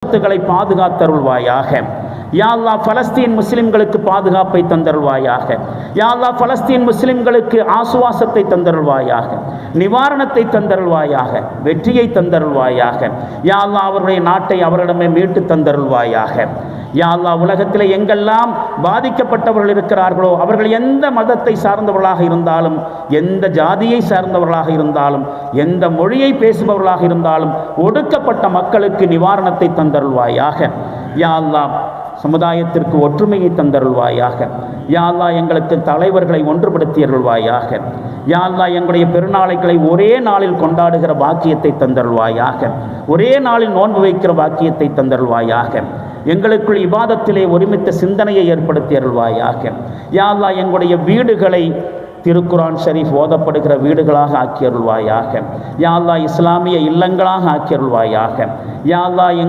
சொத்துக்களை பாதுகாத்தருள்வாயாக. யா அல்லாஹ் பலஸ்தீன் முஸ்லிம்களுக்கு பாதுகாப்பை தந்தருள்வாயாக. யா அல்லாஹ் பலஸ்தீன் முஸ்லிம்களுக்கு ஆசுவாசத்தை தந்தருள்வாயாக, நிவாரணத்தை தந்தருள்வாயாக, வெற்றியை தந்தருள்வாயாக. யா அல்லாஹ் அவருடைய நாட்டை அவரிடமே மீட்டு தந்தருள்வாயாக. யா அல்லாஹ் உலகத்தில் எங்கெல்லாம் பாதிக்கப்பட்டவர்கள் இருக்கிறார்களோ அவர்கள் எந்த மதத்தை சார்ந்தவர்களாக இருந்தாலும், எந்த ஜாதியை சார்ந்தவர்களாக இருந்தாலும், எந்த மொழியை பேசுபவர்களாக இருந்தாலும் ஒடுக்கப்பட்ட மக்களுக்கு நிவாரணத்தை தந்தருள்வாயாக. யா அல்லாஹ் சமுதாயத்திற்கு ஒற்றுமையை தந்தருள்வாயாக. யா அல்லாஹ் எங்களுக்கு தலைவர்களை ஒன்றுபடுத்தி அருள்வாயாக. யா அல்லாஹ் எங்களுடைய பெருநாளைகளை ஒரே நாளில் கொண்டாடுகிற பாக்கியத்தை தந்தருள்வாயாக. ஒரே நாளில் நோன்பு வைக்கிற பாக்கியத்தை தந்தருள்வாயாக. எங்களுக்குள் இபாதத்திலே ஒருமித்த சிந்தனையை ஏற்படுத்தி அருள்வாயாக. யா அல்லாஹ் எங்களுடைய வீடுகளை திருக்குரான் ஷரீஃப் ஓதப்படுகிற வீடுகளாக ஆக்கி அருள்வாயாக. யா அல்லாஹ் இஸ்லாமிய இல்லங்களாக ஆக்கி அருள்வாயாக. யா அல்லாஹ்